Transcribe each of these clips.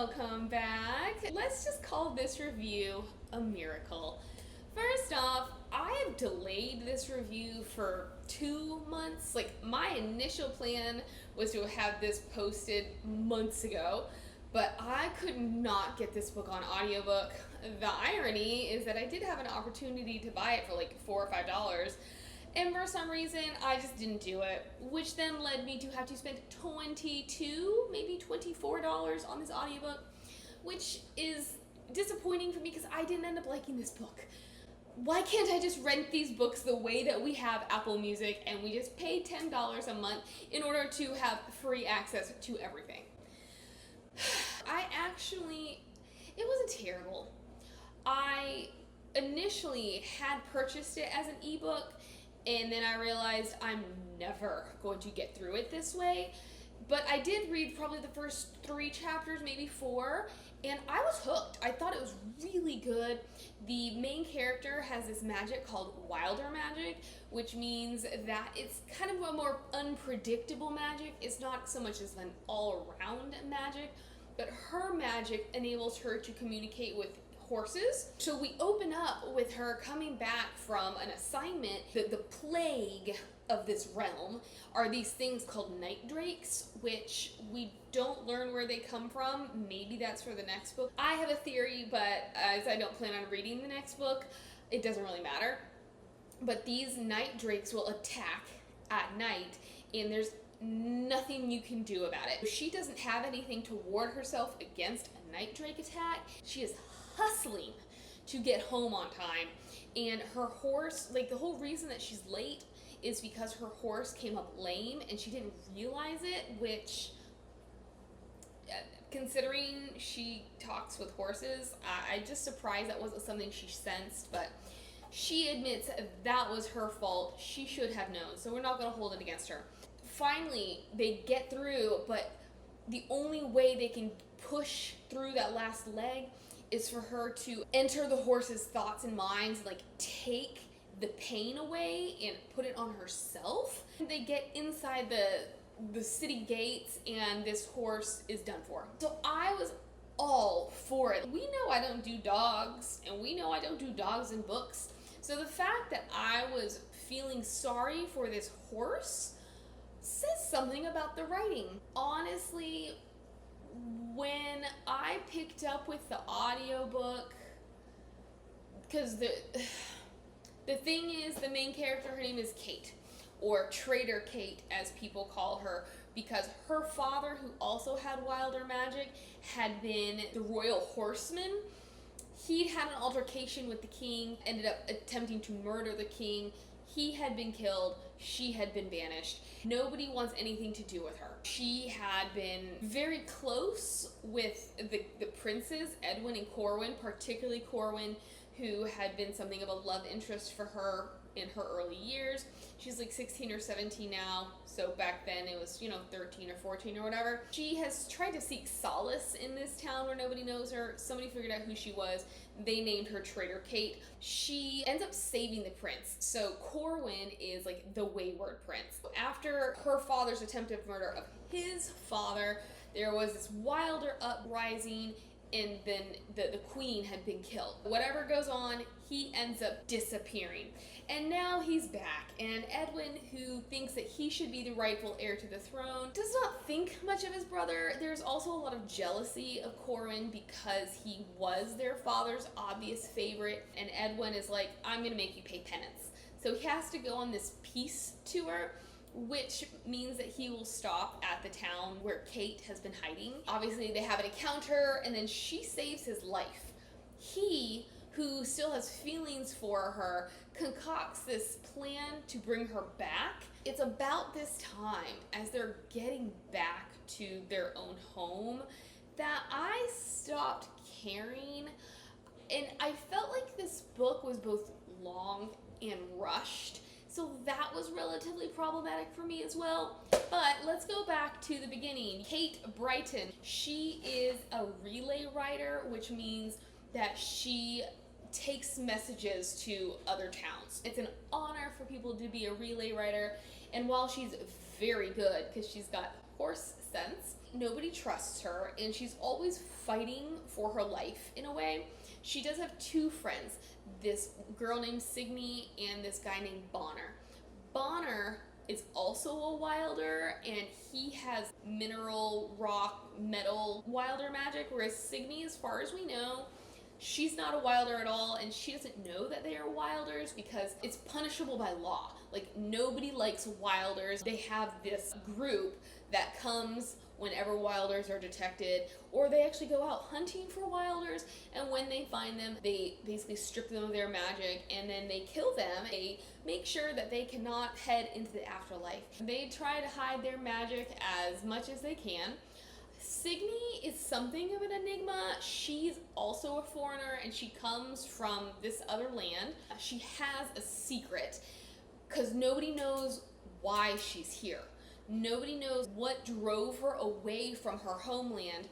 welcome back. Let's just call this review a miracle. First off, I have delayed this review for 2 months. Like, my initial plan was to have this posted months ago, but I could not get this book on audiobook. The irony is that I did have an opportunity to buy it for like $4 or $5, and for some reason I just didn't do it, which then led me to have to spend $22, maybe $24 on this audiobook, which is disappointing for me because I didn't end up liking this book. Why can't I just rent these books the way that we have Apple Music and we just pay $10 a month in order to have free access to everything? It wasn't terrible. I initially had purchased it as an ebook, and then I realized I'm never going to get through it this way. But I did read probably the first 3 chapters, maybe 4, and I was hooked. I thought it was really good. The main character has this magic called wilder magic, which means that it's kind of a more unpredictable magic. It's not so much as an all-around magic, but her magic enables her to communicate with horses. So we open up with her coming back from an assignment. The plague of this realm are these things called night drakes, which we don't learn where they come from. Maybe that's for the next book. I have a theory, but as I don't plan on reading the next book, it doesn't really matter. But these night drakes will attack at night, and there's nothing you can do about it. She doesn't have anything to ward herself against a night drake attack. She is hustling to get home on time, and her horse, like, the whole reason that she's late is because her horse came up lame and she didn't realize it, which, considering she talks with horses, I'm just surprised that wasn't something she sensed, but she admits that was her fault. She should have known, so we're not going to hold it against her. Finally, they get through, but the only way they can push through that last leg is for her to enter the horse's thoughts and minds, like take the pain away and put it on herself. They get inside the city gates and this horse is done for. So I was all for it. We know I don't do dogs, and we know I don't do dogs in books. So the fact that I was feeling sorry for this horse says something about the writing. Honestly, when I picked up with the audiobook, because the thing is, the main character, her name is Kate, or Traitor Kate as people call her, because her father, who also had wilder magic, had been the royal horseman. He'd had an altercation with the king, ended up attempting to murder the king. He had been killed, she had been banished. Nobody wants anything to do with her. She had been very close with the princes, Edwin and Corwin, particularly Corwin, who had been something of a love interest for her in her early years. She's like 16 or 17 now, so back then it was, 13 or 14 or whatever. She has tried to seek solace in this town where nobody knows her. Somebody figured out who she was. They named her Traitor Kate. She ends up saving the prince. So Corwin is like the wayward prince. After her father's attempted murder of his father, there was this wilder uprising, and then the queen had been killed. Whatever goes on, he ends up disappearing. And now he's back, and Edwin, who thinks that he should be the rightful heir to the throne, does not think much of his brother. There's also a lot of jealousy of Corwin because he was their father's obvious favorite, and Edwin is like, I'm gonna make you pay penance. So he has to go on this peace tour, which means that he will stop at the town where Kate has been hiding. Obviously, they have an encounter, and then she saves his life. He, who still has feelings for her, concocts this plan to bring her back. It's about this time, as they're getting back to their own home, that I stopped caring, and I felt like this book was both long and rushed. So that was relatively problematic for me as well. But let's go back to the beginning. Kate Brighton, she is a relay writer, which means that she takes messages to other towns. It's an honor for people to be a relay writer, and while she's very good, because she's got horse sense. Nobody trusts her, and she's always fighting for her life in a way. She does have two friends, this girl named Signy and this guy named Bonner. Bonner is also a wilder, and he has mineral, rock, metal, wilder magic, whereas Signy, as far as we know, she's not a wilder at all, and she doesn't know that they are wilders because it's punishable by law. Like, nobody likes wilders. They have this group that comes whenever wilders are detected, or they actually go out hunting for wilders, and when they find them, they basically strip them of their magic, and then they kill them. They make sure that they cannot head into the afterlife. They try to hide their magic as much as they can. Signy is something of an enigma. She's also a foreigner, and she comes from this other land. She has a secret, because nobody knows why she's here. Nobody knows what drove her away from her homeland,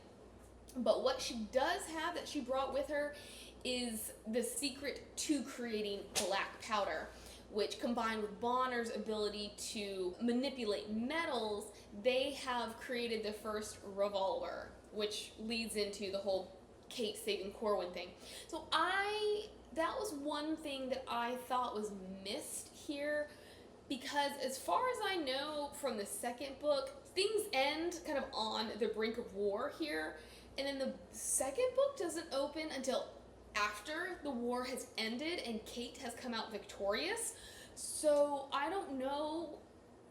but what she does have that she brought with her is the secret to creating black powder, which, combined with Bonner's ability to manipulate metals, they have created the first revolver, which leads into the whole Kate saving Corwin thing. So that was one thing that I thought was missed here, because as far as I know from the second book, things end kind of on the brink of war here, and then the second book doesn't open until after the war has ended and Kate has come out victorious. So I don't know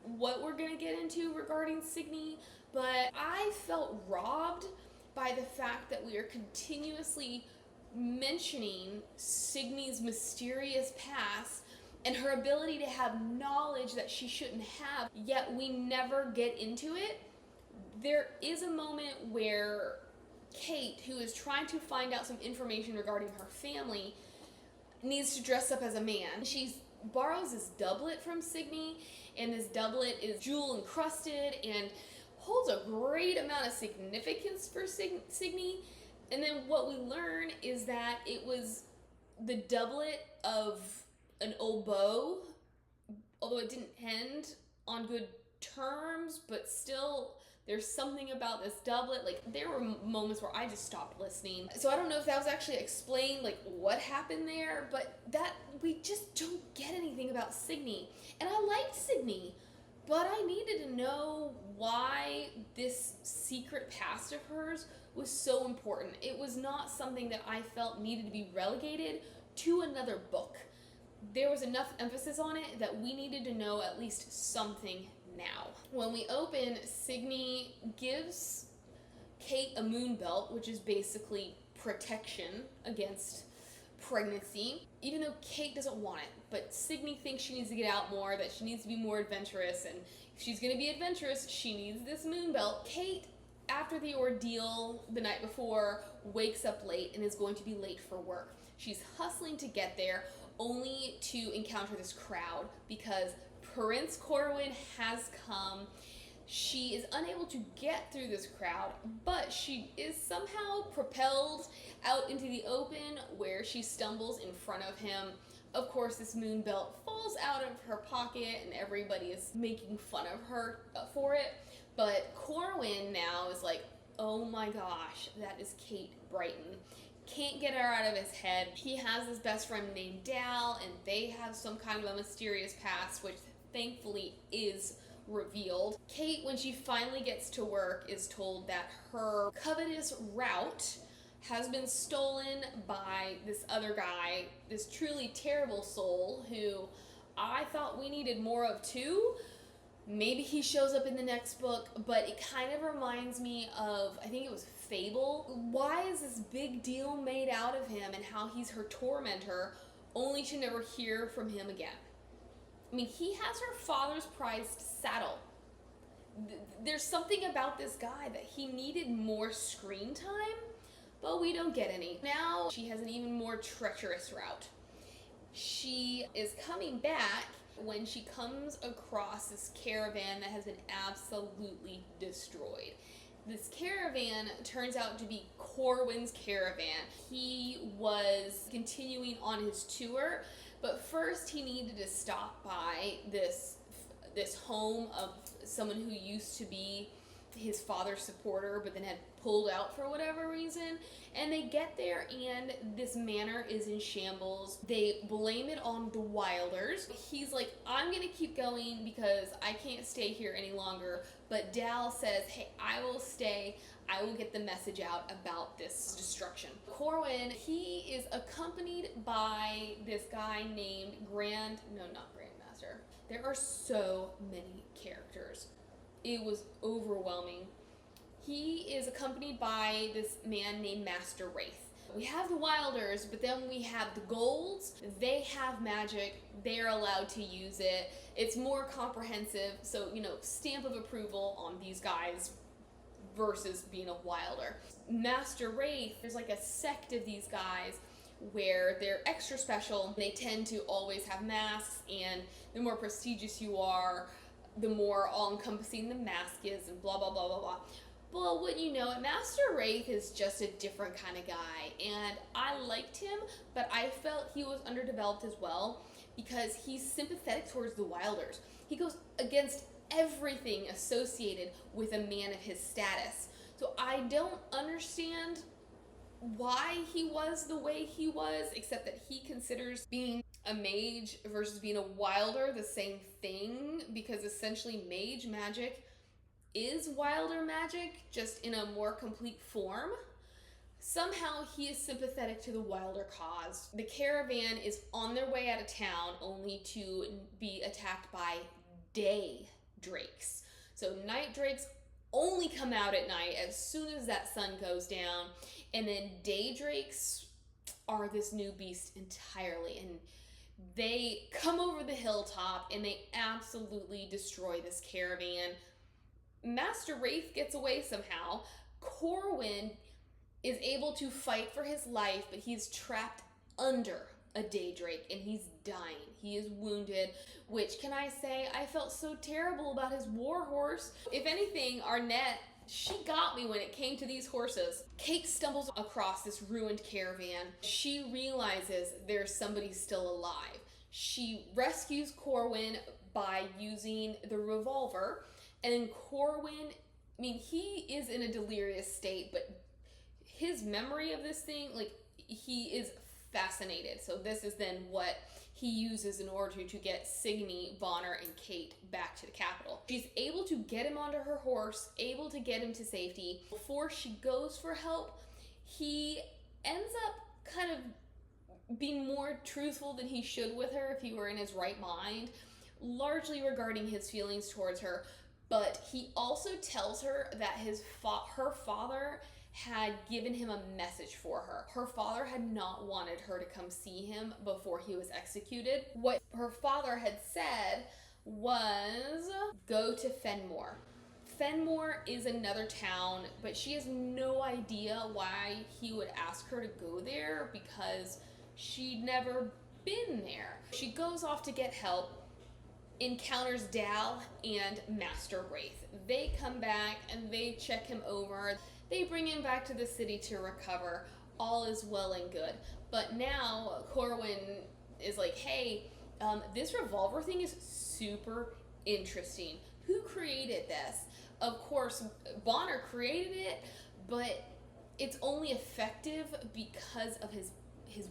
what we're gonna get into regarding Signy, but I felt robbed by the fact that we are continuously mentioning Signy's mysterious past and her ability to have knowledge that she shouldn't have, yet we never get into it. There is a moment where Kate, who is trying to find out some information regarding her family, needs to dress up as a man. She borrows this doublet from Signy, and this doublet is jewel encrusted and holds a great amount of significance for Signy. And then what we learn is that it was the doublet of an old beau, although it didn't end on good terms, but still there's something about this doublet. Like, there were moments where I just stopped listening. So I don't know if that was actually explained, like what happened there, but that we just don't get anything about Signy. And I liked Signy, but I needed to know why this secret past of hers was so important. It was not something that I felt needed to be relegated to another book. There was enough emphasis on it that we needed to know at least something now. When we open, Signy gives Kate a moon belt, which is basically protection against pregnancy, even though Kate doesn't want it. But Signy thinks she needs to get out more, that she needs to be more adventurous, and if she's going to be adventurous, she needs this moon belt. Kate, after the ordeal the night before, wakes up late and is going to be late for work. She's hustling to get there, only to encounter this crowd because Prince Corwin has come. She is unable to get through this crowd, but she is somehow propelled out into the open where she stumbles in front of him. Of course, this moon belt falls out of her pocket and everybody is making fun of her for it. But Corwin now is like, oh my gosh, that is Kate Brighton. Can't get her out of his head. He has his best friend named Dal, and they have some kind of a mysterious past, which thankfully is revealed. Kate, when she finally gets to work, is told that her covetous route has been stolen by this other guy, this truly terrible soul who I thought we needed more of too. Maybe he shows up in the next book, but it kind of reminds me of, I think it was Fable. Why is this big deal made out of him and how he's her tormentor, only to never hear from him again? I mean, he has her father's prized saddle. There's something about this guy that he needed more screen time, but we don't get any. Now she has an even more treacherous route. She is coming back when she comes across this caravan that has been absolutely destroyed. This caravan turns out to be Corwin's caravan. He was continuing on his tour, but first he needed to stop by this home of someone who used to be his father's supporter, but then had pulled out for whatever reason. And they get there, and this manor is in shambles. They blame it on the Wilders. He's like, I'm gonna keep going because I can't stay here any longer. But Dal says, hey, I will stay. I will get the message out about this destruction. Corwin, he is accompanied by this guy named Grandmaster. There are so many characters. It was overwhelming. He is accompanied by this man named Master Wraith. We have the Wilders, but then we have the Golds. They have magic. They're allowed to use it. It's more comprehensive, so, stamp of approval on these guys versus being a Wilder. Master Wraith, there's like a sect of these guys where they're extra special. They tend to always have masks, and the more prestigious you are, the more all-encompassing the mask is, and blah, blah, blah, blah, blah. Well, wouldn't you know it, Master Wraith is just a different kind of guy, and I liked him, but I felt he was underdeveloped as well, because he's sympathetic towards the Wilders. He goes against everything associated with a man of his status. So I don't understand why he was the way he was, except that he considers being a mage versus being a Wilder the same thing, because essentially mage magic is Wilder magic, just in a more complete form. Somehow he is sympathetic to the Wilder cause. The caravan is on their way out of town, only to be attacked by day drakes. So night drakes only come out at night as soon as that sun goes down, and then day drakes are this new beast entirely, and they come over the hilltop and they absolutely destroy this caravan. Master Wraith gets away somehow. Corwin is able to fight for his life, but he's trapped under a Daydrake and he's dying. He is wounded, which, can I say, I felt so terrible about his warhorse. If anything, Arnett, she got me when it came to these horses. Kate stumbles across this ruined caravan. She realizes there's somebody still alive. She rescues Corwin by using the revolver, and then Corwin, he is in a delirious state, but his memory of this thing, he is fascinated. So this is then what he uses in order to get Signy, Bonner, and Kate back to the capital. She's able to get him onto her horse, able to get him to safety. Before she goes for help, he ends up kind of being more truthful than he should with her if he were in his right mind, largely regarding his feelings towards her. But he also tells her that her father had given him a message for her. Her father had not wanted her to come see him before he was executed. What her father had said was, go to Fenmore. Fenmore is another town, but she has no idea why he would ask her to go there because she'd never been there. She goes off to get help, encounters Dal and Master Wraith. They come back and they check him over. They bring him back to the city to recover. All is well and good. But now Corwin is like, hey, this revolver thing is super interesting. Who created this? Of course, Bonner created it, but it's only effective because of his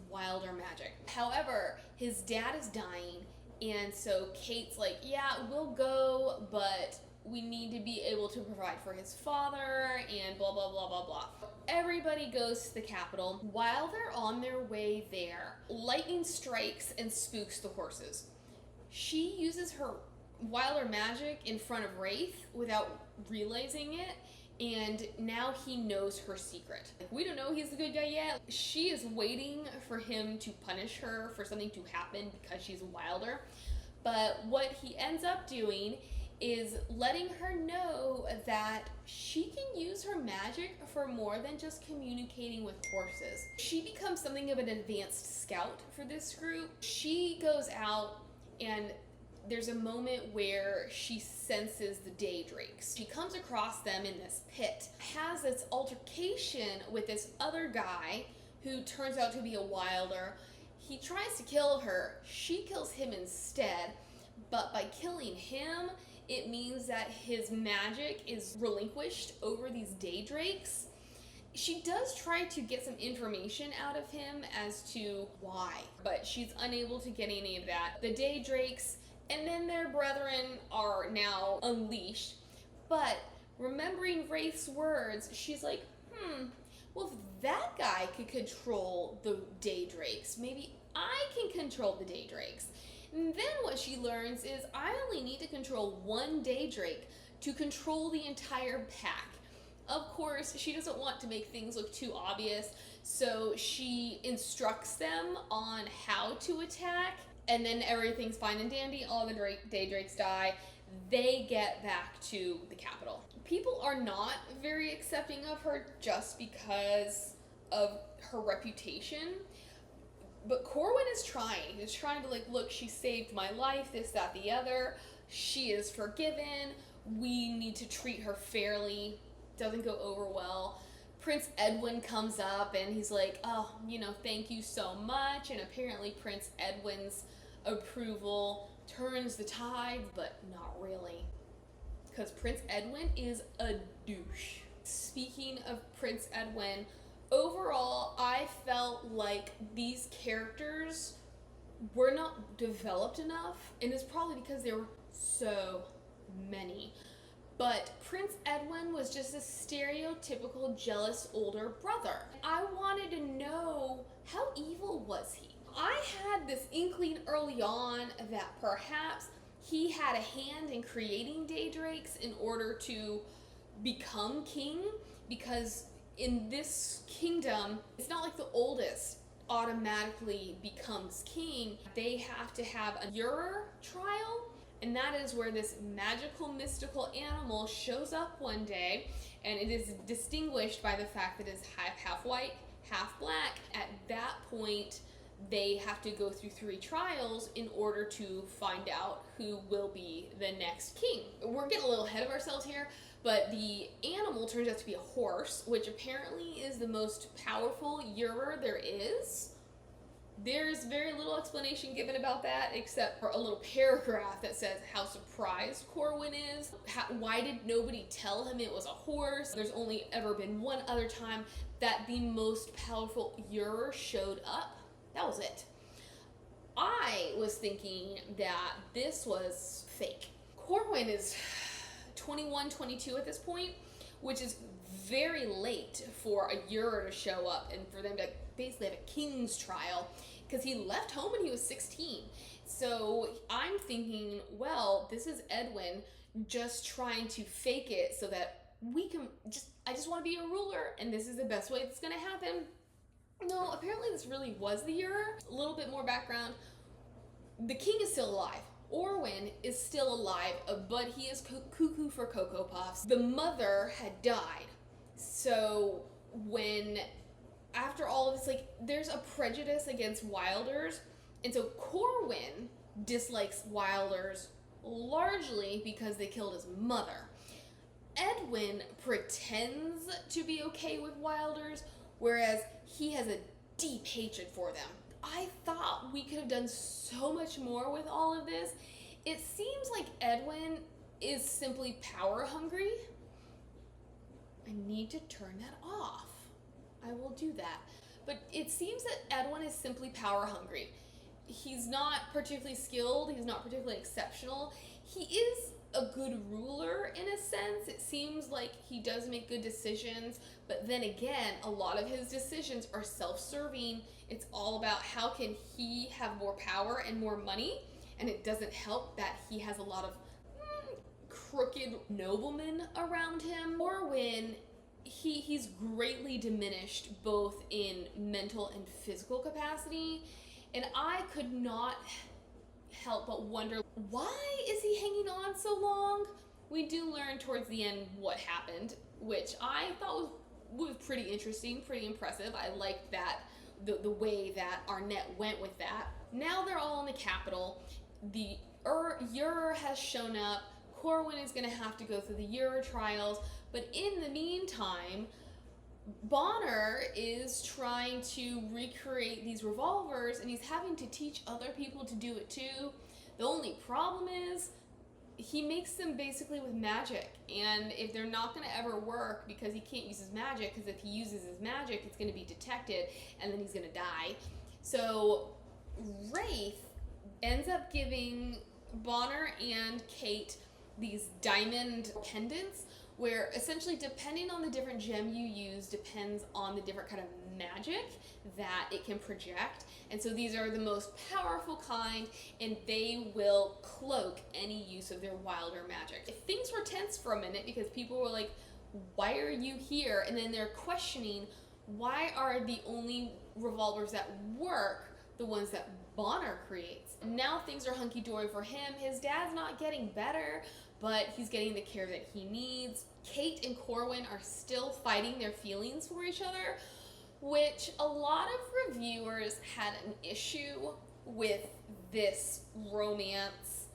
Wilder magic. However, his dad is dying, and so Kate's like, yeah, we'll go, but we need to be able to provide for his father, and blah, blah, blah, blah, blah. Everybody goes to the capital. While they're on their way there, lightning strikes and spooks the horses. She uses her Wilder magic in front of Wraith without realizing it, and now he knows her secret. We don't know he's the good guy yet. She is waiting for him to punish her for something to happen because she's a Wilder. But what he ends up doing is letting her know that she can use her magic for more than just communicating with horses. She becomes something of an advanced scout for this group. She goes out, and there's a moment where she senses the Daydrakes. She comes across them in this pit, has this altercation with this other guy who turns out to be a Wilder. He tries to kill her. She kills him instead, but by killing him, it means that his magic is relinquished over these daydrakes. She does try to get some information out of him as to why, but she's unable to get any of that. The daydrakes and then their brethren are now unleashed, but remembering Wraith's words, she's like, well, if that guy could control the daydrakes, maybe I can control the daydrakes. And then what she learns is I only need to control one daydrake to control the entire pack. Of course, she doesn't want to make things look too obvious, so she instructs them on how to attack, and then everything's fine and dandy. All the daydrakes die. They get back to the capital. People are not very accepting of her just because of her reputation. But Corwin is trying. He's trying to look, she saved my life, this, that, the other. She is forgiven. We need to treat her fairly. Doesn't go over well. Prince Edwin comes up and he's like, oh, thank you so much. And apparently Prince Edwin's approval turns the tide, but not really. Because Prince Edwin is a douche. Speaking of Prince Edwin, overall, I felt like these characters were not developed enough, and it's probably because there were so many. But Prince Edwin was just a stereotypical jealous older brother. I wanted to know, how evil was he? I had this inkling early on that perhaps he had a hand in creating daydrakes in order to become king, because in this kingdom, it's not like the oldest automatically becomes king. They have to have a juror trial, and that is where this magical, mystical animal shows up one day, and it is distinguished by the fact that it's half white, half black. At that point, they have to go through 3 trials in order to find out who will be the next king. We're getting a little ahead of ourselves here, but the animal turns out to be a horse, which apparently is the most powerful juror there is. There's very little explanation given about that, except for a little paragraph that says how surprised Corwin is. Why did nobody tell him it was a horse? There's only ever been one other time that the most powerful juror showed up. That was it. I was thinking that this was fake. Corwin is 21, 22 at this point, which is very late for a juror to show up and for them to basically have a king's trial, because he left home when he was 16. So I'm thinking, well, this is Edwin just trying to fake it so that I just want to be a ruler, and this is the best way it's going to happen. No, apparently this really was the juror. A little bit more background. The king is still alive. Orwin is still alive, but he is cuckoo for Cocoa Puffs. The mother had died. So after all of this, there's a prejudice against wilders. And so Corwin dislikes wilders largely because they killed his mother. Edwin pretends to be okay with wilders, whereas he has a deep hatred for them. I thought we could have done so much more with all of this. It seems like Edwin is simply power hungry. I need to turn that off. I will do that. But it seems that Edwin is simply power hungry. He's not particularly skilled. He's not particularly exceptional. He is a good ruler in a sense. It seems like he does make good decisions, but then again, a lot of his decisions are self-serving. It's all about how can he have more power and more money, and it doesn't help that he has a lot of crooked noblemen around him. Corwin, he's greatly diminished both in mental and physical capacity, and I could not help but wonder, why is he hanging on so long? We do learn towards the end what happened, which I thought was pretty interesting, pretty impressive. I liked that, the way that Arnett went with that. Now they're all in the capital. The juror has shown up. Corwin is going to have to go through the juror trials, but in the meantime, Bonner is trying to recreate these revolvers, and he's having to teach other people to do it too. The only problem is he makes them basically with magic, and if they're not going to ever work because he can't use his magic, because if he uses his magic it's going to be detected and then he's going to die. So Wraith ends up giving Bonner and Kate these diamond pendants where essentially depending on the different gem you use depends on the different kind of magic that it can project. And so these are the most powerful kind, and they will cloak any use of their wilder magic. Things were tense for a minute because people were like, why are you here? And then they're questioning, why are the only revolvers that work the ones that Bonner creates? Now things are hunky-dory for him. His dad's not getting better, but he's getting the care that he needs. Kate and Corwin are still fighting their feelings for each other, which a lot of reviewers had an issue with this romance.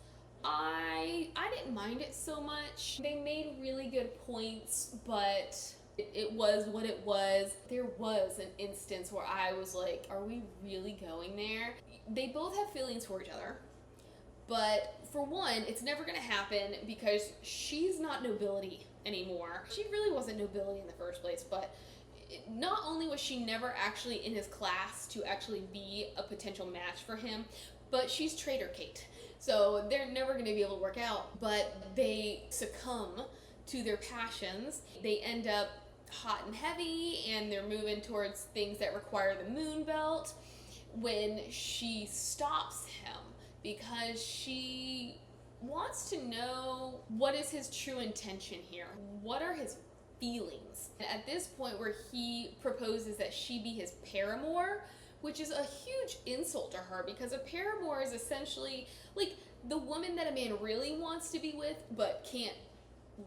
I didn't mind it so much. They made really good points, but it was what it was. There was an instance where I was like, are we really going there? They both have feelings for each other, but for one, it's never gonna happen because she's not nobility anymore. She really wasn't nobility in the first place, but not only was she never actually in his class to actually be a potential match for him, but she's Traitor Kate. So they're never going to be able to work out, but they succumb to their passions. They end up hot and heavy, and they're moving towards things that require the moon belt when she stops him because she wants to know what is his true intention here. What are his feelings? And at this point where he proposes that she be his paramour, which is a huge insult to her because a paramour is essentially like the woman that a man really wants to be with but can't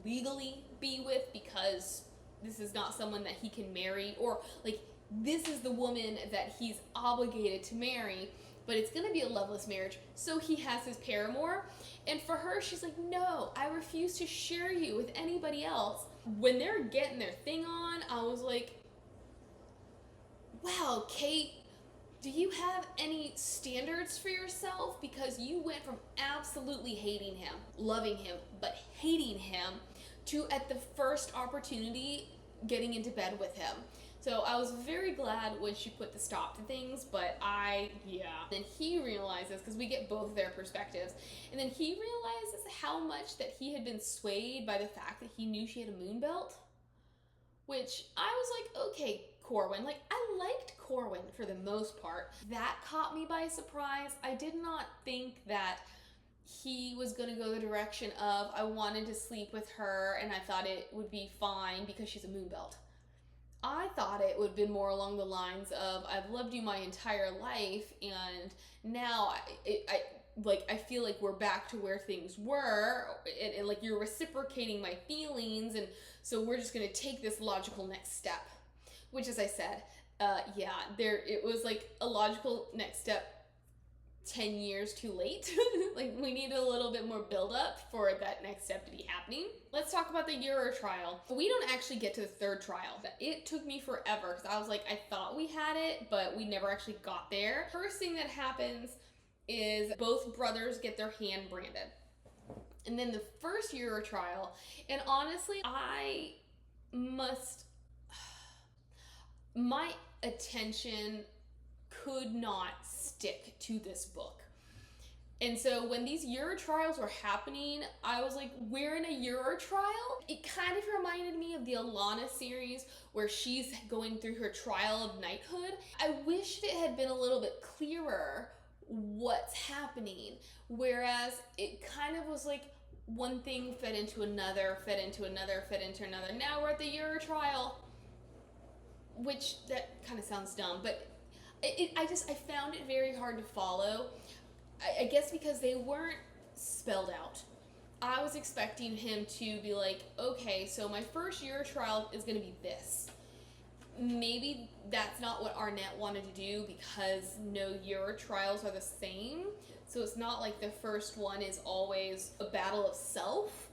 legally be with because this is not someone that he can marry, or like this is the woman that he's obligated to marry, but it's gonna be a loveless marriage, so he has his paramour. And for her, she's like, no, I refuse to share you with anybody else. When they're getting their thing on, I was like, wow, Kate, do you have any standards for yourself? Because you went from absolutely hating him, loving him, but hating him, to at the first opportunity getting into bed with him. So I was very glad when she put the stop to things, but Then he realizes, because we get both their perspectives, and then he realizes how much that he had been swayed by the fact that he knew she had a moon belt, which I was like, okay, Corwin, like I liked Corwin for the most part. That caught me by surprise. I did not think that he was going to go the direction of, I wanted to sleep with her and I thought it would be fine because she's a moon belt. I thought it would have been more along the lines of, I've loved you my entire life, and now I feel like we're back to where things were, and like you're reciprocating my feelings, and so we're just gonna take this logical next step. Which, as I said, it was like a logical next step 10 years too late. Like, we need a little bit more build up for that next step to be happening. Let's talk about the Euro trial. We don't actually get to the third trial. It took me forever because I was like, I thought we had it, but we never actually got there. First thing that happens is both brothers get their hand branded. And then the first Euro trial, and honestly, my attention could not stick to this book. And so when these Euro trials were happening, I was like, we're in a Euro trial? It kind of reminded me of the Alana series where she's going through her trial of knighthood. I wished it had been a little bit clearer what's happening, whereas it kind of was like one thing fed into another, fed into another, fed into another. Now we're at the Euro trial, which that kind of sounds dumb, but I found it very hard to follow. I guess because they weren't spelled out. I was expecting him to be like, okay, so my first Euro trial is going to be this. Maybe that's not what Arnett wanted to do because no Euro trials are the same. So it's not like the first one is always a battle of self.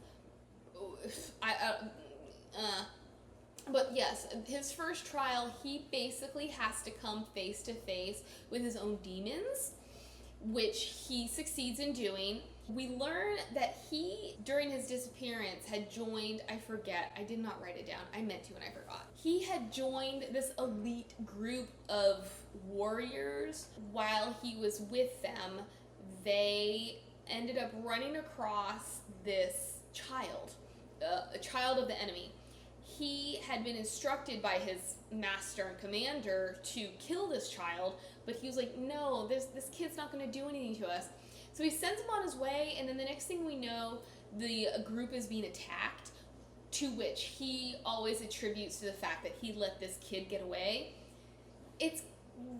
But yes, his first trial, he basically has to come face to face with his own demons, which he succeeds in doing. We learn that he, during his disappearance, had joined, I forget, I did not write it down. I meant to and I forgot. He had joined this elite group of warriors. While he was with them, they ended up running across this child, a child of the enemy. He had been instructed by his master and commander to kill this child, but he was like, no, this kid's not going to do anything to us. So he sends him on his way, and then the next thing we know, the group is being attacked, to which he always attributes to the fact that he let this kid get away. It's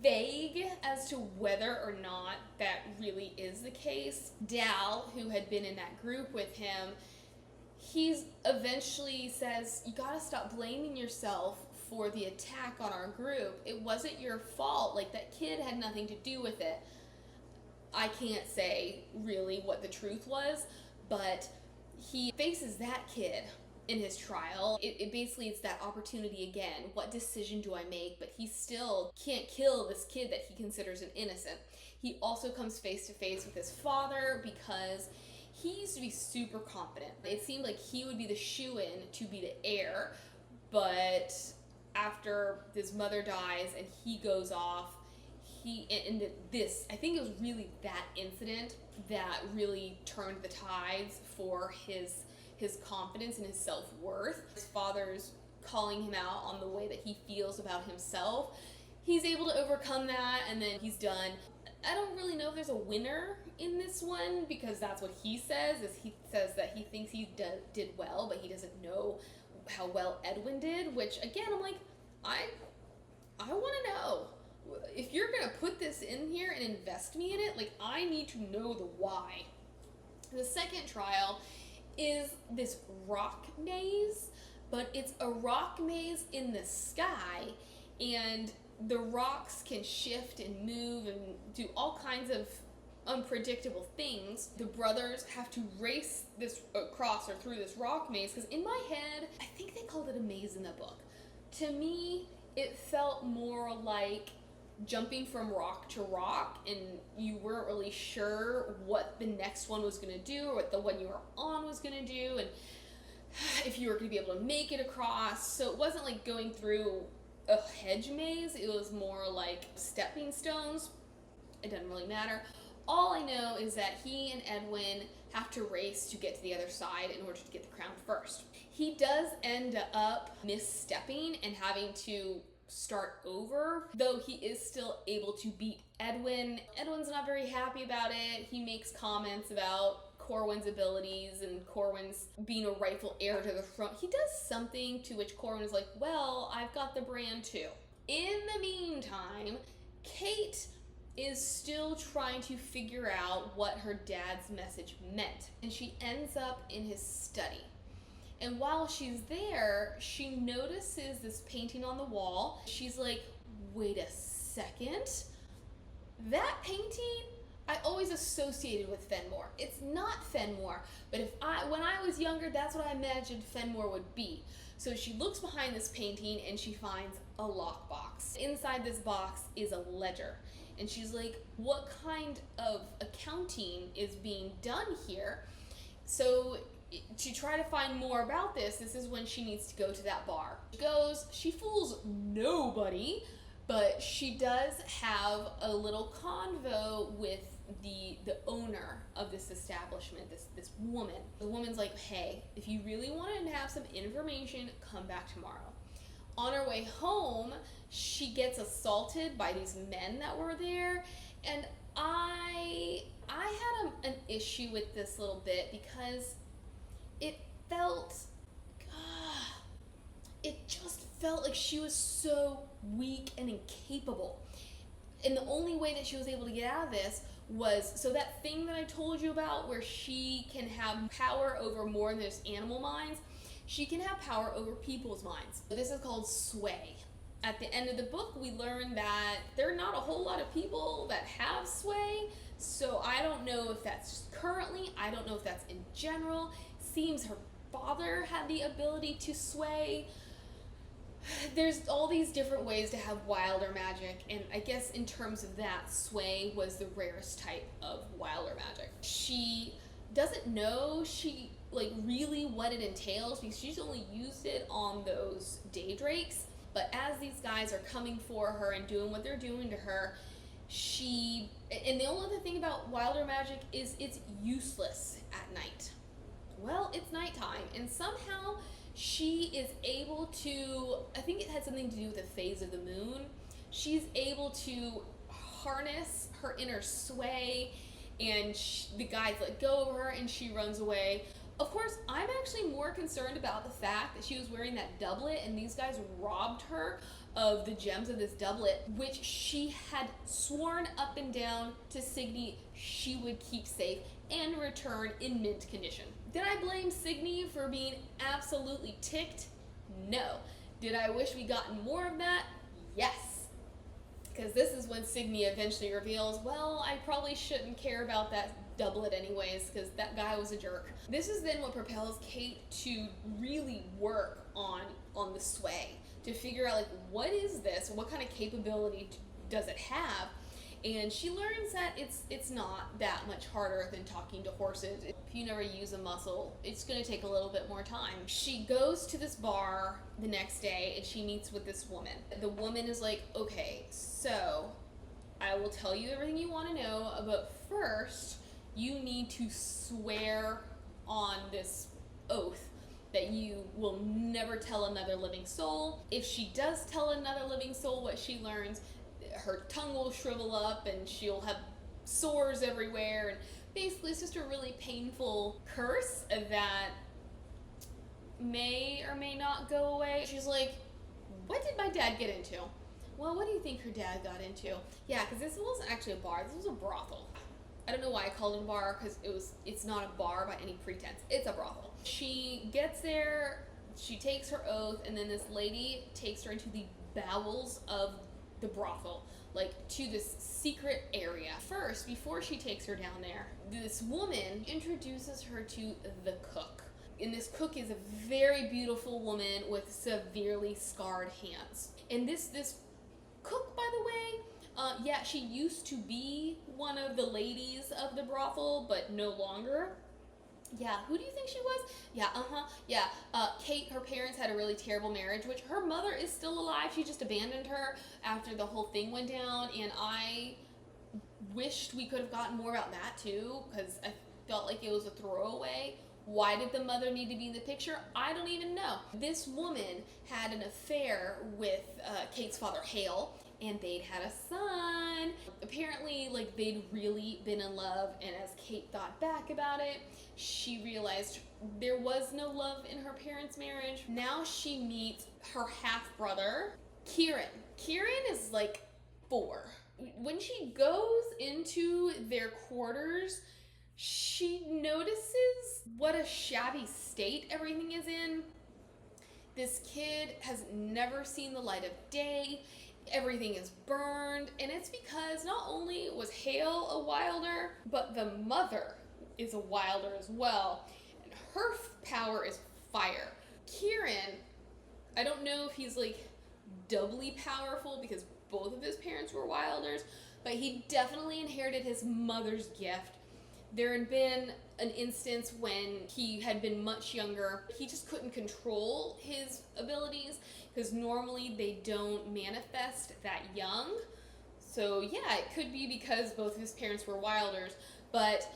vague as to whether or not that really is the case. Dal, who had been in that group with him, he's eventually says, you gotta stop blaming yourself for the attack on our group. It wasn't your fault. Like, that kid had nothing to do with it. I can't say really what the truth was, but he faces that kid in his trial. It basically, it's that opportunity again. What decision do I make? But he still can't kill this kid that he considers an innocent. He also comes face to face with his father because he used to be super competent. It seemed like he would be the shoo-in to be the heir, but after his mother dies and he goes off, I think it was really that incident that really turned the tides for his confidence and his self-worth. His father's calling him out on the way that he feels about himself. He's able to overcome that, and then he's done. I don't really know if there's a winner in this one, because that's what he says, is he says that he thinks he did well, but he doesn't know how well Edwin did, which, again, I'm like, I want to know. If you're going to put this in here and invest me in it, like, I need to know the why. The second trial is this rock maze, but it's a rock maze in the sky, and the rocks can shift and move and do all kinds of unpredictable things. The brothers have to race this across or through this rock maze, because in my head, I think they called it a maze in the book. To me, it felt more like jumping from rock to rock, and you weren't really sure what the next one was going to do, or what the one you were on was going to do, and if you were going to be able to make it across. So it wasn't like going through a hedge maze, it was more like stepping stones. It doesn't really matter. All I know is that he and Edwin have to race to get to the other side in order to get the crown first. He does end up misstepping and having to start over, though he is still able to beat Edwin. Edwin's not very happy about it. He makes comments about Corwin's abilities and Corwin's being a rightful heir to the throne. He does something to which Corwin is like, well, I've got the brand too. In the meantime, Kate is still trying to figure out what her dad's message meant, and she ends up in his study. And while she's there, she notices this painting on the wall. She's like, wait a second. That painting I always associated with Fenmore. It's not Fenmore, but when I was younger, that's what I imagined Fenmore would be. So she looks behind this painting and she finds a lockbox. Inside this box is a ledger. And she's like, what kind of accounting is being done here? So to try to find more about this is when she needs to go to that bar. She fools nobody, but she does have a little convo with the owner of this establishment, this woman. The woman's like, hey, if you really want to have some information, come back tomorrow. On her way home, she gets assaulted by these men that were there, and I had an issue with this little bit because it just felt like she was so weak and incapable. And the only way that she was able to get out of this was, so that thing that I told you about where she can have power over more than just animal minds, she can have power over people's minds. This is called sway. At the end of the book, we learn that there are not a whole lot of people that have sway, so I don't know if that's just currently, I don't know if that's in general. Seems her father had the ability to sway. There's all these different ways to have wilder magic, and I guess in terms of that, sway was the rarest type of wilder magic. She doesn't know really what it entails, because she's only used it on those day drakes. But as these guys are coming for her and doing what they're doing to her, and the only other thing about wilder magic is it's useless at night. Well, it's nighttime, and somehow she is able to, I think it had something to do with the phase of the moon, she's able to harness her inner sway, and the guys let go of her and she runs away. Of course, I'm actually more concerned about the fact that she was wearing that doublet and these guys robbed her of the gems of this doublet, which she had sworn up and down to Signy she would keep safe and return in mint condition. Did I blame Signy for being absolutely ticked? No. Did I wish we'd gotten more of that? Yes. Because this is when Signy eventually reveals, well, I probably shouldn't care about that doublet anyways, because that guy was a jerk. This is then what propels Kate to really work on the sway, to figure out, like, what is this? What kind of capability does it have? And she learns that it's not that much harder than talking to horses. If you never use a muscle, it's going to take a little bit more time. She goes to this bar the next day and she meets with this woman. The woman is like, okay, so I will tell you everything you want to know, but first you need to swear on this oath that you will never tell another living soul. If she does tell another living soul what she learns, her tongue will shrivel up and she'll have sores everywhere, and basically it's just a really painful curse that may or may not go away. She's like, what did my dad get into? Well, what do you think her dad got into? Yeah, because this wasn't actually a bar, this was a brothel. I don't know why I called it a bar, because it's not a bar by any pretense. It's a brothel. She gets there, she takes her oath, and then this lady takes her into the bowels of the brothel, like to this secret area. First, before she takes her down there, this woman introduces her to the cook. And this cook is a very beautiful woman with severely scarred hands. And this cook, by the way, yeah, she used to be one of the ladies of the brothel, but no longer. Yeah, who do you think she was? Yeah, Kate, her parents had a really terrible marriage, which her mother is still alive. She just abandoned her after the whole thing went down, and I wished we could have gotten more about that too, because I felt like it was a throwaway. Why did the mother need to be in the picture? I don't even know. This woman had an affair with Kate's father, Hale, and they'd had a son. Apparently, like, they'd really been in love, and as Kate thought back about it, she realized there was no love in her parents' marriage. Now she meets her half-brother, Kieran. Kieran is like 4. When she goes into their quarters, she notices what a shabby state everything is in. This kid has never seen the light of day. Everything is burned, and it's because not only was Hale a wilder, but the mother is a wilder as well, and her power is fire. Kieran, I don't know if he's like doubly powerful because both of his parents were wilders, but he definitely inherited his mother's gift. There had been an instance when he had been much younger. He just couldn't control his abilities because normally they don't manifest that young. So yeah, it could be because both of his parents were wilders, but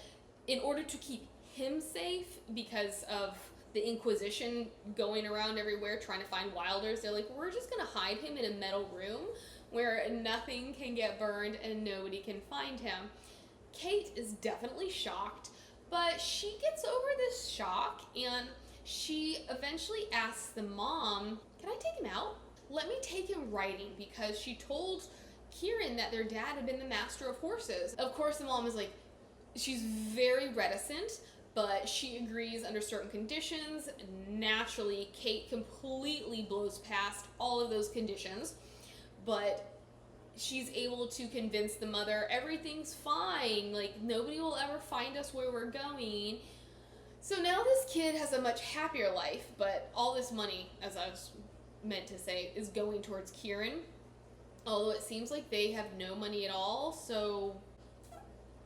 in order to keep him safe because of the Inquisition going around everywhere trying to find wilders, they're like, we're just gonna hide him in a metal room where nothing can get burned and nobody can find him. Kate is definitely shocked, but she gets over this shock and she eventually asks the mom, can I take him out? Let me take him riding, because she told Kieran that their dad had been the master of horses. Of course, the mom is like, she's very reticent, but she agrees under certain conditions. Naturally, Kate completely blows past all of those conditions, but she's able to convince the mother everything's fine, like nobody will ever find us where we're going. So now this kid has a much happier life, but all this money, as I was meant to say, is going towards Kieran, although it seems like they have no money at all. So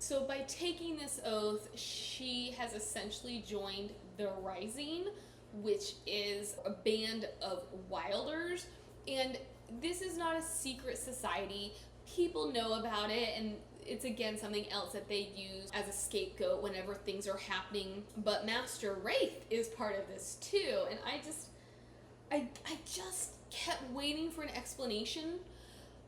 So by taking this oath, she has essentially joined the Rising, which is a band of wilders. And this is not a secret society. People know about it, and it's again something else that they use as a scapegoat whenever things are happening. But Master Wraith is part of this too, and I just kept waiting for an explanation.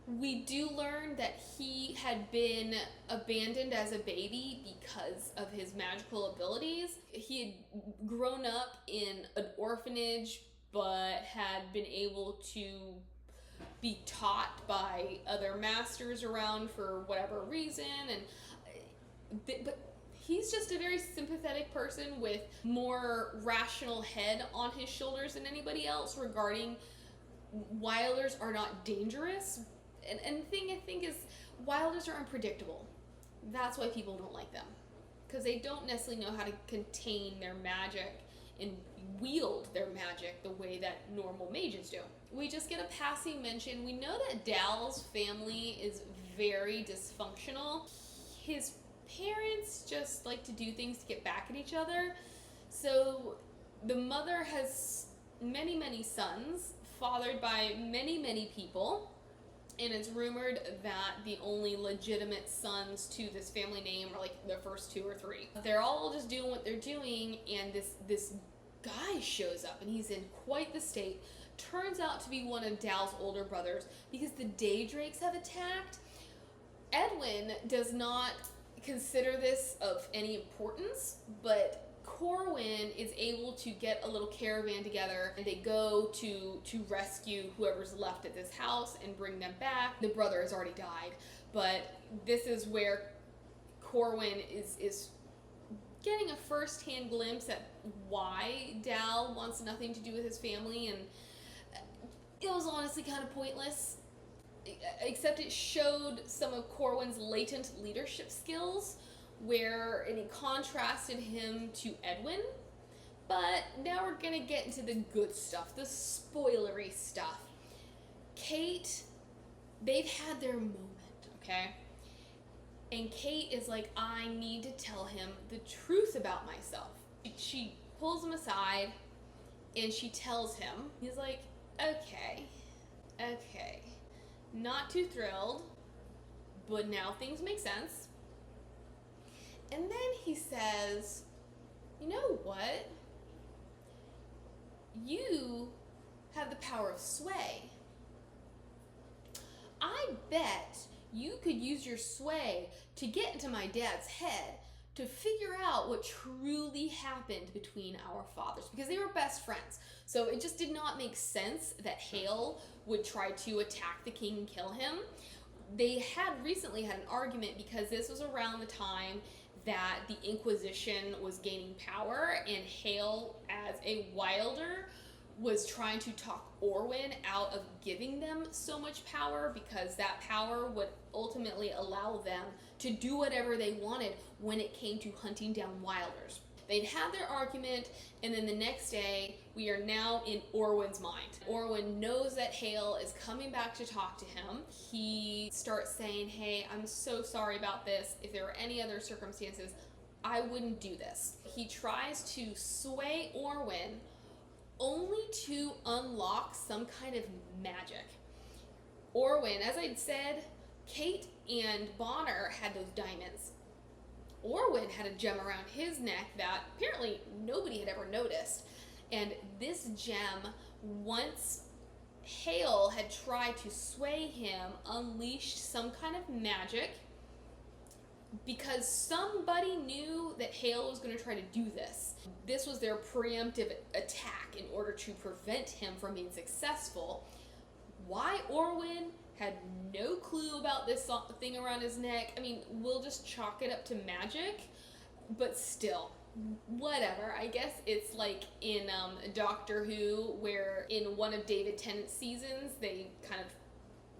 We do learn that he had been abandoned as a baby because of his magical abilities. He had grown up in an orphanage, but had been able to be taught by other masters around for whatever reason, but he's just a very sympathetic person with more rational head on his shoulders than anybody else regarding wilders are not dangerous. And the thing I think is, wilders are unpredictable. That's why people don't like them, because they don't necessarily know how to contain their magic and wield their magic the way that normal mages do. We just get a passing mention. We know that Dal's family is very dysfunctional. His parents just like to do things to get back at each other. So the mother has many, many sons, fathered by many, many people. And it's rumored that the only legitimate sons to this family name are like the first 2 or 3. They're all just doing what they're doing, and this guy shows up, and he's in quite the state. Turns out to be one of Dal's older brothers, because the Daydrakes have attacked. Edwin does not consider this of any importance, but Corwin is able to get a little caravan together, and they go to rescue whoever's left at this house and bring them back. The brother has already died, but this is where Corwin is getting a first-hand glimpse at why Dal wants nothing to do with his family, and it was honestly kind of pointless, except it showed some of Corwin's latent leadership skills, where it contrasted him to Edwin. But now we're gonna get into the good stuff, the spoilery stuff. Kate, they've had their moment, okay? And Kate is like, I need to tell him the truth about myself. She pulls him aside and she tells him. He's like, okay, not too thrilled, but now things make sense. And then he says, you know what? You have the power of sway. I bet you could use your sway to get into my dad's head to figure out what truly happened between our fathers, because they were best friends. So it just did not make sense that Hale would try to attack the king and kill him. They had recently had an argument because this was around the time that the Inquisition was gaining power, and Hale, as a wilder, was trying to talk Orwin out of giving them so much power, because that power would ultimately allow them to do whatever they wanted when it came to hunting down wilders. They'd had their argument, and then the next day, we are now in Orwin's mind. Orwin knows that Hale is coming back to talk to him. He starts saying, hey, I'm so sorry about this. If there were any other circumstances, I wouldn't do this. He tries to sway Orwin only to unlock some kind of magic. Orwin, as I'd said, Kate and Bonner had those diamonds. Orwin had a gem around his neck that apparently nobody had ever noticed. And this gem, once Hale had tried to sway him, unleashed some kind of magic, because somebody knew that Hale was going to try to do this. This was their preemptive attack in order to prevent him from being successful. Why Orwin had no clue about this thing around his neck, I mean, we'll just chalk it up to magic, but still, whatever. I guess it's like in Doctor Who, where in one of David Tennant's seasons, they kind of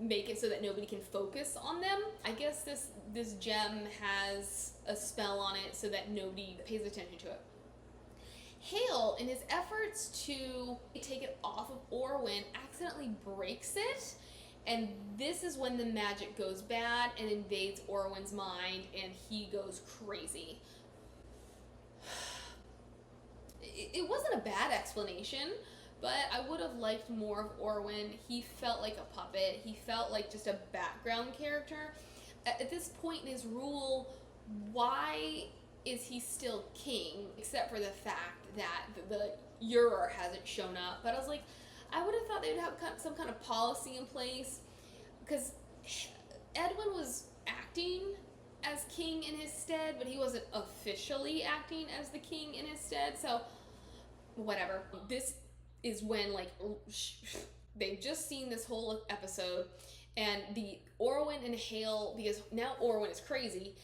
make it so that nobody can focus on them. I guess this gem has a spell on it so that nobody pays attention to it. Hale, in his efforts to take it off of Orwin, accidentally breaks it, And this is when the magic goes bad and invades Orwin's mind, and he goes crazy. It wasn't a bad explanation, but I would have liked more of Orwin. He felt like a puppet. He felt like just a background character. At this point in his rule, why is he still king, except for the fact that the Juror hasn't shown up? But I was like, I would have thought they would have some kind of policy in place, because Edwin was acting as king in his stead, but he wasn't officially acting as the king in his stead, so whatever. This is when, like, they've just seen this whole episode, and the Orwin and Hale, because now Orwin is crazy,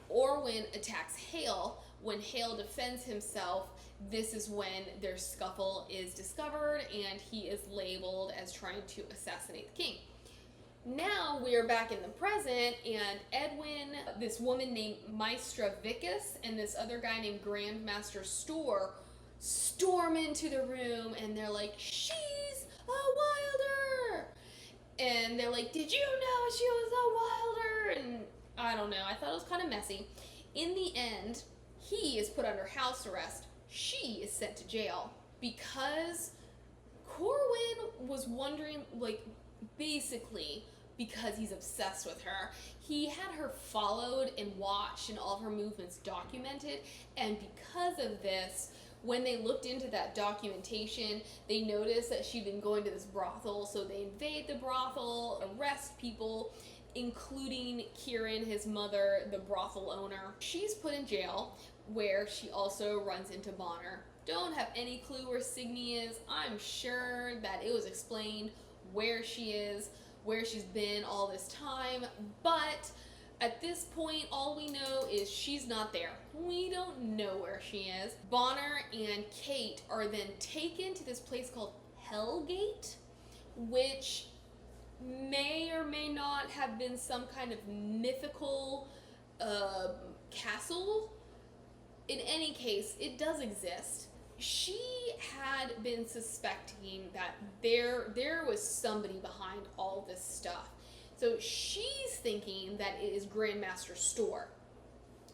Orwin attacks Hale. When Hale defends himself, this is when their scuffle is discovered, and he is labeled as trying to assassinate the king. Now we are back in the present, and Edwin, this woman named Maestra Vicus, and this other guy named Grandmaster Store storm into the room, and they're like, she's a wilder! And they're like, did you know she was a wilder? And I don't know, I thought it was kind of messy. In the end, he is put under house arrest. She is sent to jail because Corwin was wondering, like, basically because he's obsessed with her. He had her followed and watched and all of her movements documented, and because of this, when they looked into that documentation, they noticed that she'd been going to this brothel, so they invade the brothel, arrest people, including Kieran, his mother, the brothel owner. She's put in jail, where she also runs into Bonner. Don't have any clue where Signe is. I'm sure that it was explained where she is, where she's been all this time, but at this point, all we know is she's not there. We don't know where she is. Bonner and Kate are then taken to this place called Hellgate, which may or may not have been some kind of mythical castle. In any case, it does exist. She had been suspecting that there was somebody behind all this stuff. So she's thinking that it is Grandmaster Store.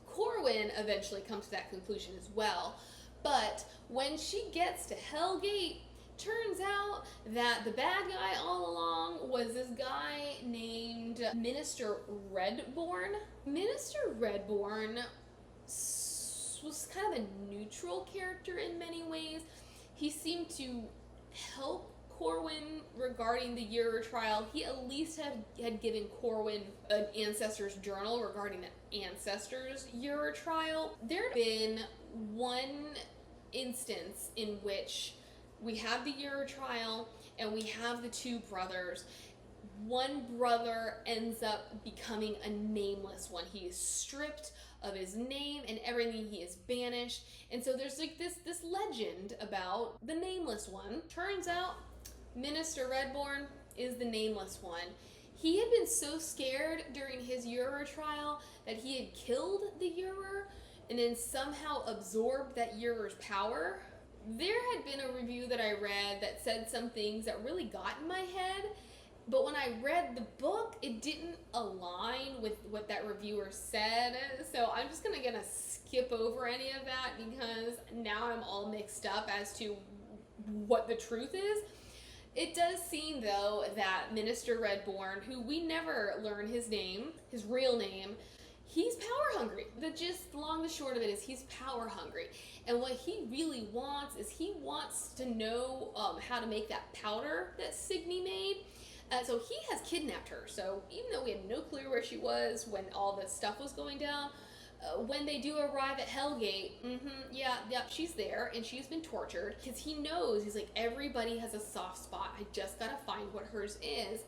Corwin eventually comes to that conclusion as well. But when she gets to Hellgate, turns out that the bad guy all along was this guy named Minister Redbourne. Minister Redbourne was kind of a neutral character in many ways. He seemed to help Corwin regarding the Juror trial. He at least had given Corwin an ancestor's journal regarding the ancestor's Juror trial. There had been one instance in which we have the Juror trial and we have the two brothers. One brother ends up becoming a nameless one. He is stripped of his name and everything. He is banished. And so there's like this legend about the nameless one. Turns out Minister Redbourne is the nameless one. He had been so scared during his Juror trial that he had killed the Juror and then somehow absorbed that Juror's power. There had been a review that I read that said some things that really got in my head, but when I read the book, it didn't align with what that reviewer said. So I'm just gonna skip over any of that because now I'm all mixed up as to what the truth is. It does seem, though, that Minister Redbourne, who we never learn his name, his real name, he's power hungry. The long and short of it is he's power hungry. And what he really wants is he wants to know how to make that powder that Signe made. So he has kidnapped her. So even though we had no clue where she was when all this stuff was going down, when they do arrive at Hellgate, yeah, she's there and she's been tortured because he knows, he's like, everybody has a soft spot. I just gotta find what hers is.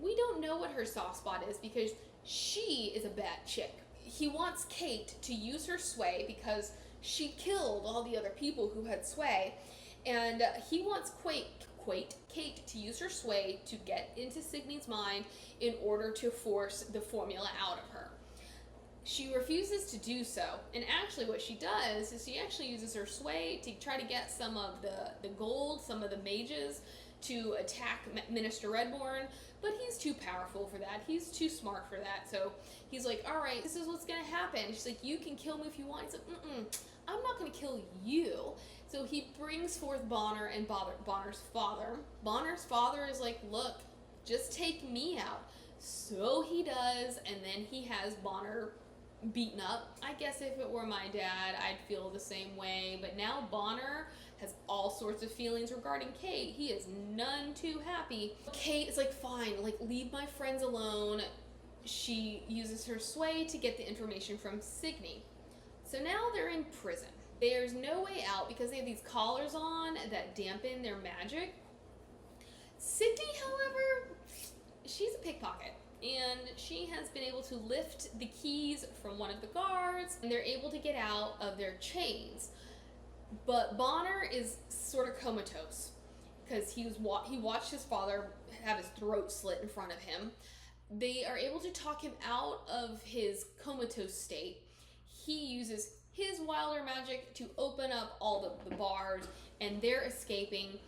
We don't know what her soft spot is because she is a bad chick. He wants Kate to use her sway because she killed all the other people who had sway, and he wants Kate to use her sway to get into Signe's mind in order to force the formula out of her. She refuses to do so, and actually what she does is she actually uses her sway to try to get some of the gold, some of the mages, to attack Minister Redbourne, but he's too powerful for that. He's too smart for that. So he's like, all right, this is what's gonna happen. She's like, you can kill me if you want. He's like, I'm not gonna kill you. So he brings forth Bonner and Bonner's father. Bonner's father is like, look, just take me out. So he does, and then he has Bonner beaten up. I guess if it were my dad, I'd feel the same way, but now Bonner has all sorts of feelings regarding Kate. He is none too happy. Kate is like, fine, like, leave my friends alone. She uses her sway to get the information from Signy. So now they're in prison. There's no way out because they have these collars on that dampen their magic. Signy, however, she's a pickpocket, and she has been able to lift the keys from one of the guards, and they're able to get out of their chains. But Bonner is sort of comatose because he watched his father have his throat slit in front of him. They are able to talk him out of his comatose state. He uses his wilder magic to open up all the bars, and they're escaping.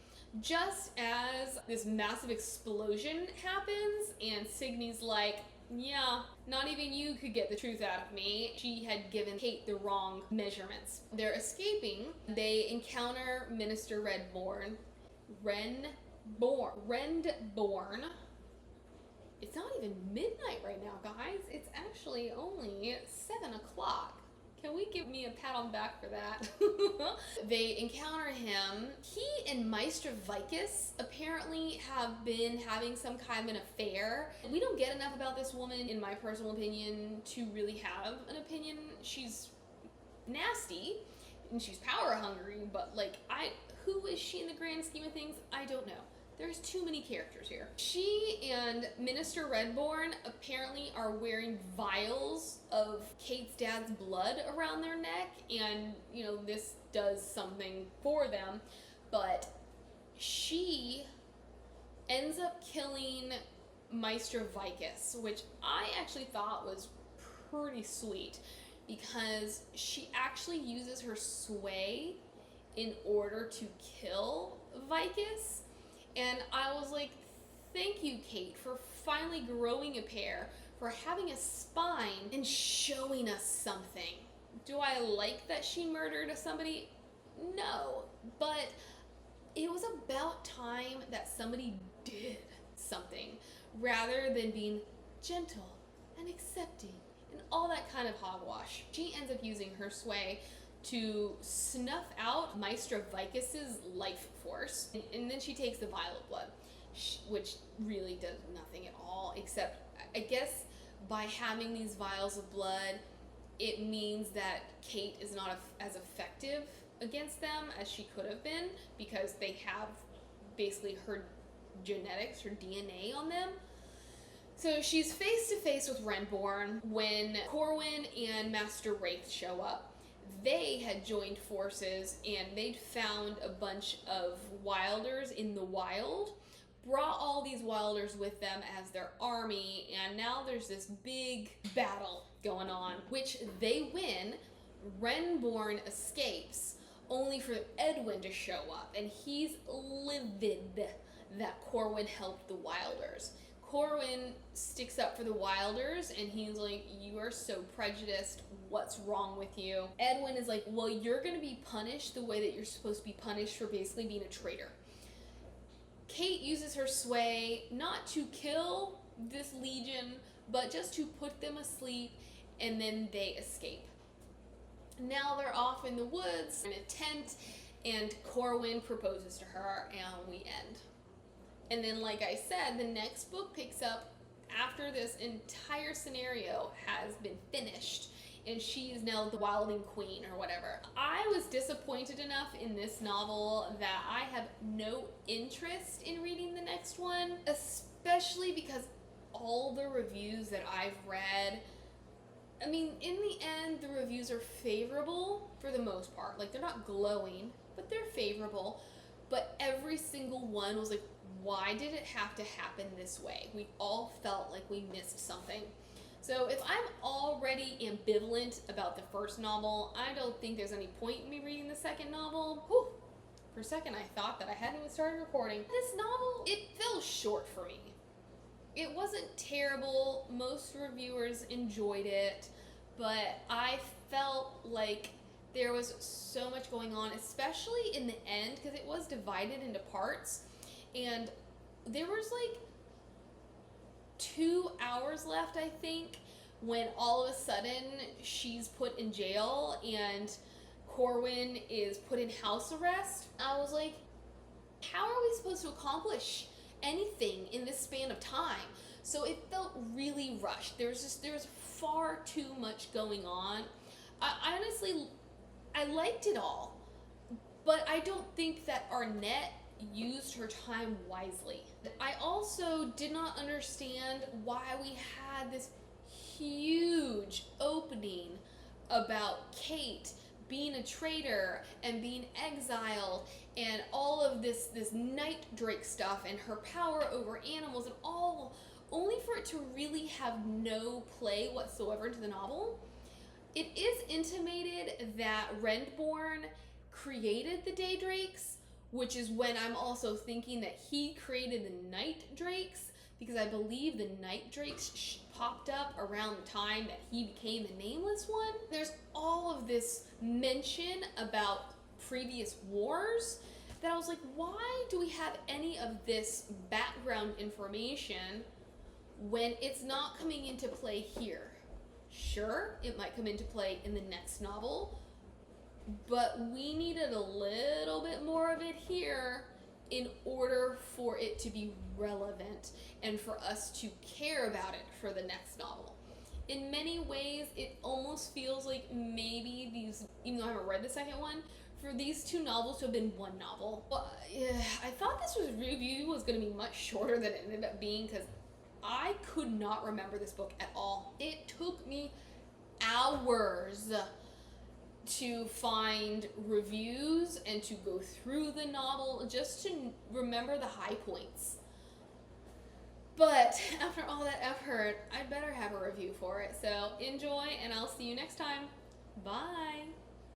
Just as this massive explosion happens, and Signy's like, yeah, not even you could get the truth out of me. She had given Kate the wrong measurements. They're escaping. They encounter Minister Redbourne. Rendbourne. It's not even midnight right now, guys. It's actually only 7 o'clock. Can we give me a pat on the back for that? They encounter him. He and Maester Vicus apparently have been having some kind of an affair. We don't get enough about this woman, in my personal opinion, to really have an opinion. She's nasty, and she's power hungry, but like, who is she in the grand scheme of things? I don't know. There's too many characters here. She and Minister Redbourne apparently are wearing vials of Kate's dad's blood around their neck, and, you know, this does something for them, but she ends up killing Maester Vicus, which I actually thought was pretty sweet, because she actually uses her sway in order to kill Vicus. And I was like, thank you, Kate, for finally growing a pair, for having a spine and showing us something. Do I like that she murdered somebody? No, but it was about time that somebody did something, rather than being gentle and accepting and all that kind of hogwash. She ends up using her sway to snuff out Maester Vicus's life force, and then she takes the vial of blood, which really does nothing at all, except, I guess, by having these vials of blood, it means that Kate is not as effective against them as she could have been, because they have basically her genetics, her DNA on them. So she's face to face with Rendbourne when Corwin and Master Wraith show up. They had joined forces, and they'd found a bunch of wilders in the wild, brought all these wilders with them as their army, and now there's this big battle going on, which they win. Rendbourne escapes, only for Edwin to show up, and he's livid that Corwin helped the wilders. Corwin sticks up for the wilders, and he's like, you are so prejudiced, what's wrong with you? Edwin is like, well, you're gonna be punished the way that you're supposed to be punished for basically being a traitor. Kate uses her sway not to kill this legion, but just to put them asleep, and then they escape. Now they're off in the woods in a tent, and Corwin proposes to her, and we end. And then, like I said, the next book picks up after this entire scenario has been finished, and she is now the wilding queen or whatever. I was disappointed enough in this novel that I have no interest in reading the next one, especially because all the reviews that I've read, I mean, in the end, the reviews are favorable for the most part. Like, they're not glowing, but they're favorable. But every single one was like, why did it have to happen this way? We all felt like we missed something. So if I'm already ambivalent about the first novel, I don't think there's any point in me reading the second novel. Whew, For a second, I thought that I hadn't even started recording. This novel, it fell short for me. It wasn't terrible. Most reviewers enjoyed it, but I felt like there was so much going on, especially in the end, because it was divided into parts, and there was like 2 hours left, I think, when all of a sudden she's put in jail and Corwin is put in house arrest. I was like, how are we supposed to accomplish anything in this span of time? So it felt really rushed. There was far too much going on. I honestly, I liked it all, but I don't think that Arnett used her time wisely. I also did not understand why we had this huge opening about Kate being a traitor and being exiled and all of this night drake stuff and her power over animals and all, only for it to really have no play whatsoever to the novel. It is intimated that Rendborn created the day drakes, which is when I'm also thinking that he created the night drakes, because I believe the night drakes popped up around the time that he became the nameless one. There's all of this mention about previous wars that I was like, why do we have any of this background information when it's not coming into play here? Sure, it might come into play in the next novel, but we needed a little bit more of it here in order for it to be relevant and for us to care about it for the next novel. In many ways, it almost feels like maybe these, even though I haven't read the second one, for these two novels to have been one novel. Well, yeah, I thought this review was going to be much shorter than it ended up being, because I could not remember this book at all. It took me hours to find reviews and to go through the novel just to remember the high points. But after all that effort, I'd better have a review for it. So enjoy, and I'll see you next time. Bye!